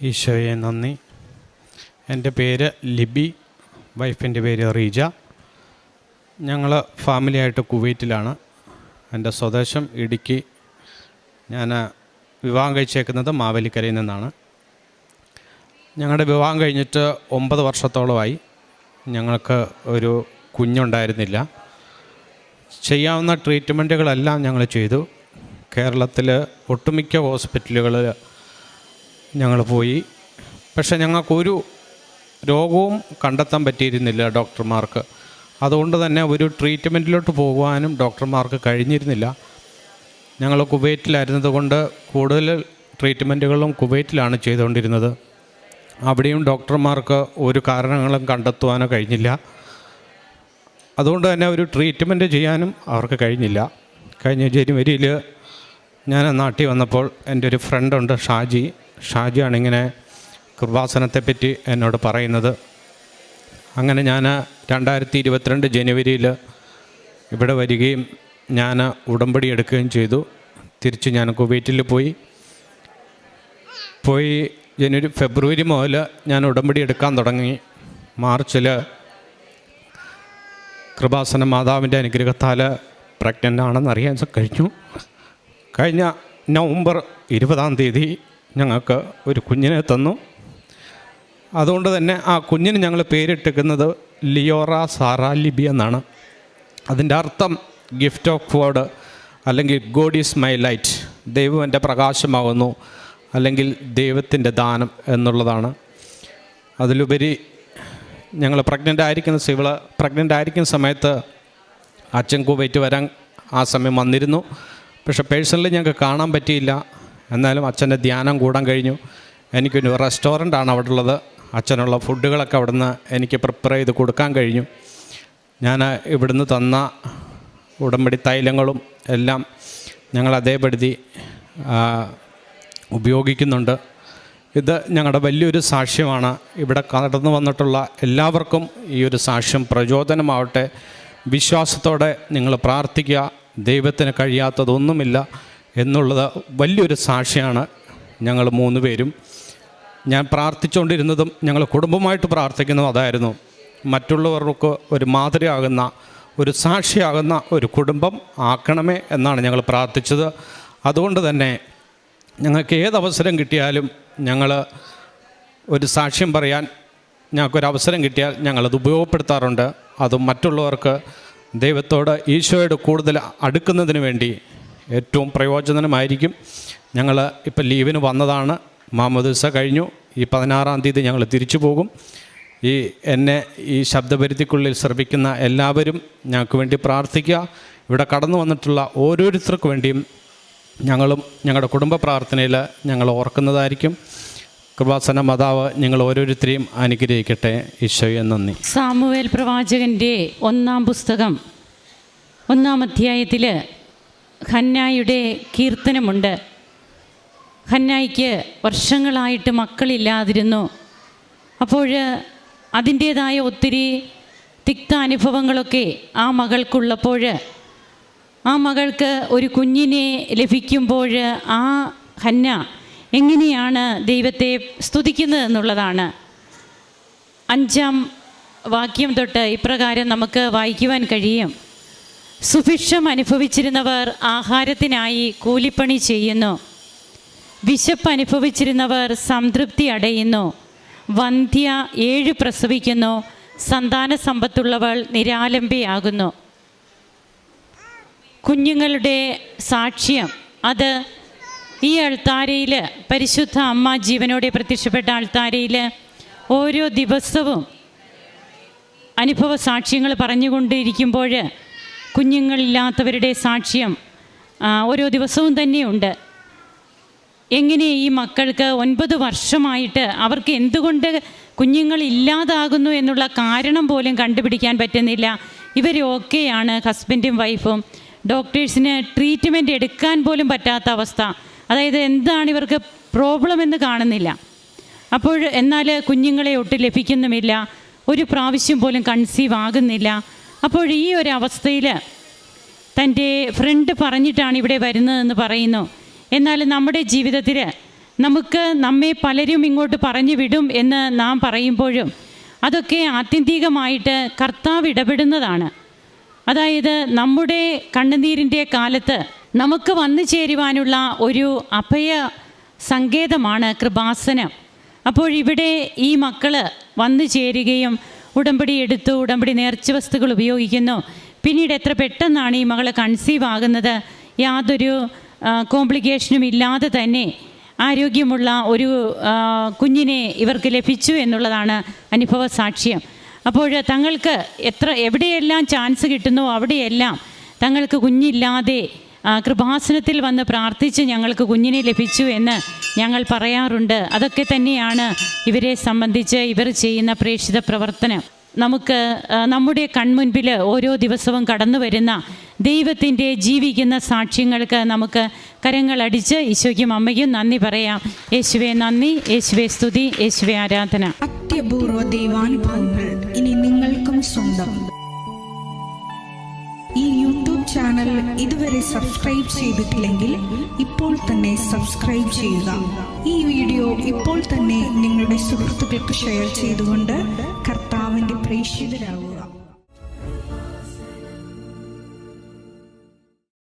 ഈശോയെ നന്ദി. എൻ്റെ പേര് ലിബി, വൈഫിൻ്റെ പേര് റീജ. ഞങ്ങൾ ഫാമിലിയായിട്ട് കുവൈറ്റിലാണ്. എൻ്റെ സ്വദേശം ഇടുക്കി. ഞാൻ വിവാഹം കഴിച്ചേക്കുന്നത് മാവേലിക്കരയിൽ നിന്നാണ്. ഞങ്ങളുടെ വിവാഹം കഴിഞ്ഞിട്ട് 9 വർഷത്തോളമായി. ഞങ്ങൾക്ക് ഒരു കുഞ്ഞുണ്ടായിരുന്നില്ല. ചെയ്യാവുന്ന ട്രീറ്റ്മെൻറ്റുകളെല്ലാം ഞങ്ങൾ ചെയ്തു. കേരളത്തിൽ ഒട്ടുമിക്ക ഹോസ്പിറ്റലുകളിൽ ഞങ്ങൾ പോയി. പക്ഷേ ഞങ്ങൾക്കൊരു രോഗവും കണ്ടെത്താൻ പറ്റിയിരുന്നില്ല ഡോക്ടർമാർക്ക്. അതുകൊണ്ട് തന്നെ ഒരു ട്രീറ്റ്മെൻറ്റിലോട്ട് പോകുവാനും ഡോക്ടർമാർക്ക് കഴിഞ്ഞിരുന്നില്ല. ഞങ്ങൾ കുവൈറ്റിലായിരുന്നത് കൊണ്ട് കൂടുതൽ ട്രീറ്റ്മെൻറ്റുകളും കുവൈറ്റിലാണ് ചെയ്തുകൊണ്ടിരുന്നത്. അവിടെയും ഡോക്ടർമാർക്ക് ഒരു കാരണങ്ങളും കണ്ടെത്തുവാനോ കഴിഞ്ഞില്ല. അതുകൊണ്ട് തന്നെ ഒരു ട്രീറ്റ്മെൻറ്റ് ചെയ്യാനും അവർക്ക് കഴിഞ്ഞില്ല. കഴിഞ്ഞ ജനുവരിയിൽ ഞാൻ നാട്ടിൽ വന്നപ്പോൾ എൻ്റെ ഒരു ഫ്രണ്ടുണ്ട്, ഷാജിയാണ് ഇങ്ങനെ കൃപാസനത്തെപ്പറ്റി എന്നോട് പറയുന്നത്. അങ്ങനെ ഞാൻ 2022 ജനുവരിയിൽ ഇവിടെ വരികയും ഞാൻ ഉടമ്പടി എടുക്കുകയും ചെയ്തു. തിരിച്ച് ഞാൻ കുവൈറ്റിൽ പോയി ഫെബ്രുവരി മുതൽ ഞാൻ ഉടമ്പടി എടുക്കാൻ തുടങ്ങി. മാർച്ചിൽ കൃപാസന മാതാവിൻ്റെ അനുഗ്രഹത്താൽ പ്രഗ്നൻ്റ് ആണെന്ന് അറിയാൻ കഴിഞ്ഞു. കഴിഞ്ഞ നവംബർ 20-ാം തീയതി ഞങ്ങൾക്ക് ഒരു കുഞ്ഞിനെ തന്നു. അതുകൊണ്ട് തന്നെ ആ കുഞ്ഞിന് ഞങ്ങൾ പേരിട്ടിരിക്കുന്നത് ലിയോറ സാറ ലിബി എന്നാണ്. അതിൻ്റെ അർത്ഥം ഗിഫ്റ്റ് ഓഫ് ഗോഡ്, അല്ലെങ്കിൽ ഗോഡ് ഈസ് മൈ ലൈറ്റ്, ദൈവം എൻ്റെ പ്രകാശമാകുന്നു, അല്ലെങ്കിൽ ദൈവത്തിൻ്റെ ദാനം എന്നുള്ളതാണ്. അതിലുപരി ഞങ്ങൾ പ്രഗ്നൻ്റ് ആയിരിക്കുന്ന സമയത്ത് അച്ഛൻ കുവൈറ്റ് വരാൻ ആ സമയം വന്നിരുന്നു. പക്ഷേ പേഴ്സണലി ഞങ്ങൾക്ക് കാണാൻ പറ്റിയില്ല. എന്നാലും അച്ഛൻ്റെ ധ്യാനം കൂടാൻ കഴിഞ്ഞു. എനിക്കൊരു റെസ്റ്റോറൻ്റാണ് അവിടെ ഉള്ളത്. അച്ഛനുള്ള ഫുഡുകളൊക്കെ അവിടെ നിന്ന് എനിക്ക് പ്രിപ്പയർ ചെയ്ത് കൊടുക്കാൻ കഴിഞ്ഞു. ഞാൻ ഇവിടുന്ന് തന്ന ഉടമ്പടി തൈലങ്ങളും എല്ലാം ഞങ്ങൾ അതേപടി ഉപയോഗിക്കുന്നുണ്ട്. ഇത് ഞങ്ങളുടെ വലിയൊരു സാക്ഷ്യമാണ്. ഇവിടെ കടന്നു വന്നിട്ടുള്ള എല്ലാവർക്കും ഈ ഒരു സാക്ഷ്യം പ്രചോദനമാവട്ടെ. വിശ്വാസത്തോടെ നിങ്ങൾ പ്രാർത്ഥിക്കുക. ദൈവത്തിന് കഴിയാത്തതൊന്നുമില്ല എന്നുള്ളത് വലിയൊരു സാക്ഷിയാണ്. ഞങ്ങൾ 3 പേരും ഞാൻ പ്രാർത്ഥിച്ചുകൊണ്ടിരുന്നതും ഞങ്ങൾ കുടുംബമായിട്ട് പ്രാർത്ഥിക്കുന്നതും അതായിരുന്നു. മറ്റുള്ളവർക്ക് ഒരു മാതൃകയാകുന്ന, ഒരു സാക്ഷിയാകുന്ന ഒരു കുടുംബം ആക്കണമേ എന്നാണ് ഞങ്ങൾ പ്രാർത്ഥിച്ചത്. അതുകൊണ്ട് തന്നെ ഞങ്ങൾക്ക് ഏതവസരം കിട്ടിയാലും ഞങ്ങൾ ഒരു സാക്ഷ്യം പറയാൻ ഞങ്ങൾക്കൊരവസരം കിട്ടിയാൽ ഞങ്ങളത് ഉപയോഗപ്പെടുത്താറുണ്ട്. അത് മറ്റുള്ളവർക്ക് ദൈവത്തോട്, ഈശോയോട് കൂടുതൽ അടുക്കുന്നതിന് വേണ്ടി ഏറ്റവും പ്രയോജനമായിരിക്കും. ഞങ്ങൾ ഇപ്പോൾ ലീവിന് വന്നതാണ്. മാമോദീസ കഴിഞ്ഞു. ഈ 16-ാം തീയതി ഞങ്ങൾ തിരിച്ചു പോകും. എന്നെ ഈ ശബ്ദപരിധിക്കുള്ളിൽ ശ്രമിക്കുന്ന എല്ലാവരും ഞങ്ങൾക്ക് വേണ്ടി പ്രാർത്ഥിക്കുക. ഇവിടെ കടന്നു വന്നിട്ടുള്ള ഓരോരുത്തർക്ക് വേണ്ടിയും ഞങ്ങളും ഞങ്ങളുടെ കുടുംബ പ്രാർത്ഥനയിൽ ഞങ്ങൾ ഓർക്കുന്നതായിരിക്കും. കൃപാസന മാതാവ് നിങ്ങൾ ഓരോരുത്തരെയും അനുഗ്രഹിക്കട്ടെ. ഈശോയെ നന്ദി. സാമുവേൽ പ്രവാചകൻ്റെ 1-ാം പുസ്തകം 1-ാം അധ്യായത്തിൽ ഹന്നായുടെ കീർത്തനമുണ്ട്. ഹന്നായ്ക്ക് വർഷങ്ങളായിട്ട് മക്കളില്ലാതിരുന്നു. അപ്പോൾ അതിൻ്റേതായ ഒത്തിരി തിക്താനുഭവങ്ങളൊക്കെ ആ മകൾക്കുള്ളപ്പോൾ, ആ മകൾക്ക് ഒരു കുഞ്ഞിനെ ലഭിക്കുമ്പോൾ ആ ഹന്ന എങ്ങനെയാണ് ദൈവത്തെ സ്തുതിക്കുന്നത് എന്നുള്ളതാണ്. 5-ാം വാക്യം തൊട്ട് ഇപ്രകാരം നമുക്ക് വായിക്കുവാൻ കഴിയും. സുഭിക്ഷം അനുഭവിച്ചിരുന്നവർ ആഹാരത്തിനായി കൂലിപ്പണി ചെയ്യുന്നു. വിശപ്പ് അനുഭവിച്ചിരുന്നവർ സംതൃപ്തി അടയുന്നു. വന്ധ്യ 7 പ്രസവിക്കുന്നു. സന്താന സമ്പത്തുള്ളവൾ നിരാലംബയാകുന്നു. കുഞ്ഞുങ്ങളുടെ സാക്ഷ്യം അത് ഈ അൾത്താരയിൽ, പരിശുദ്ധ അമ്മ ജീവനോടെ പ്രത്യക്ഷപ്പെട്ട അൾത്താരയിൽ ഓരോ ദിവസവും അനുഭവ സാക്ഷ്യങ്ങൾ പറഞ്ഞുകൊണ്ടിരിക്കുമ്പോൾ കുഞ്ഞുങ്ങളില്ലാത്തവരുടെ സാക്ഷ്യം ഓരോ ദിവസവും തന്നെയുണ്ട്. എങ്ങനെ ഈ മക്കൾക്ക് 9 വർഷമായിട്ട് അവർക്ക് എന്തുകൊണ്ട് കുഞ്ഞുങ്ങളില്ലാതാകുന്നു എന്നുള്ള കാരണം പോലും കണ്ടുപിടിക്കാൻ പറ്റുന്നില്ല. ഇവരൊക്കെയാണ് ഹസ്ബൻഡും വൈഫും. ഡോക്ടേഴ്സിന് ട്രീറ്റ്മെൻറ്റ് എടുക്കാൻ പോലും പറ്റാത്ത അവസ്ഥ. അതായത് എന്താണ് ഇവർക്ക് പ്രോബ്ലം എന്ന് കാണുന്നില്ല. അപ്പോൾ എന്നാൽ കുഞ്ഞുങ്ങളെ ഒട്ടും ലഭിക്കുന്നുമില്ല. ഒരു പ്രാവശ്യം പോലും കൺസീവ് ആകുന്നില്ല. അപ്പോൾ ഈ ഒരു അവസ്ഥയിൽ തൻ്റെ ഫ്രണ്ട് പറഞ്ഞിട്ടാണ് ഇവിടെ വരുന്നതെന്ന് പറയുന്നു. എന്നാൽ നമ്മുടെ ജീവിതത്തിൽ നമ്മെ പലരും ഇങ്ങോട്ട് പറഞ്ഞു വിടും എന്ന് നാം പറയുമ്പോഴും അതൊക്കെ ആത്യന്തികമായിട്ട് കർത്താവ് ഇടപെടുന്നതാണ്. അതായത് നമ്മുടെ കണ്ണുനീരിൻ്റെ കാലത്ത് നമുക്ക് വന്നു ചേരുവാനുള്ള ഒരു അഭയ സങ്കേതമാണ് കൃപാസനം. അപ്പോഴിവിടെ ഈ മക്കൾ വന്നു ചേരുകയും ഉടമ്പടി എടുത്തു, ഉടമ്പടി നേർച്ച വസ്തുക്കൾ ഉപയോഗിക്കുന്നു. പിന്നീട് എത്ര പെട്ടെന്നാണ് ഈ മകൾ കൺസീവ് ആകുന്നത്. യാതൊരു കോംപ്ലിക്കേഷനും ഇല്ലാതെ തന്നെ ആരോഗ്യമുള്ള ഒരു കുഞ്ഞിനെ ഇവർക്ക് ലഭിച്ചു എന്നുള്ളതാണ് അനുഭവ സാക്ഷ്യം. അപ്പോൾ തങ്ങൾക്ക് എവിടെയെല്ലാം ചാൻസ് കിട്ടുന്നോ അവിടെയെല്ലാം തങ്ങൾക്ക് കുഞ്ഞില്ലാതെ കൃപാസനത്തിൽ വന്ന് പ്രാർത്ഥിച്ച് ഞങ്ങൾക്ക് കുഞ്ഞിനെ ലഭിച്ചു എന്ന് ഞങ്ങൾ പറയാറുണ്ട്. അതൊക്കെ തന്നെയാണ് ഇവരെ സംബന്ധിച്ച് ഇവർ ചെയ്യുന്ന പ്രേക്ഷിത പ്രവർത്തനം. നമുക്ക് നമ്മുടെ കൺമുൻപിൽ ഓരോ ദിവസവും കടന്നു വരുന്ന ദൈവത്തിൻ്റെ ജീവിക്കുന്ന സാക്ഷ്യങ്ങൾക്ക് നമുക്ക് കരങ്ങളടിച്ച് ഈശോയ്ക്കും അമ്മയ്ക്കും നന്ദി പറയാം. യേശുവേ നന്ദി, യേശുവേ സ്തുതി, യേശുവേ ആരാധന. അത്യപൂർവ ദൈവാനുഭവങ്ങൾ ഇനി നിങ്ങൾക്കും സ്വന്തം. ഈ യൂട്യൂബ് ചാനൽ ഇതുവരെ സബ്സ്ക്രൈബ് ചെയ്തിട്ടില്ലെങ്കിൽ ഇപ്പോൾ തന്നെ സബ്സ്ക്രൈബ് ചെയ്യുക. ഈ വീഡിയോ ഇപ്പോൾ തന്നെ നിങ്ങളുടെ സുഹൃത്തുക്കൾക്ക് ഷെയർ ചെയ്തുകൊണ്ട് കർത്താവിൻ്റെ പ്രേക്ഷിതരാകുക.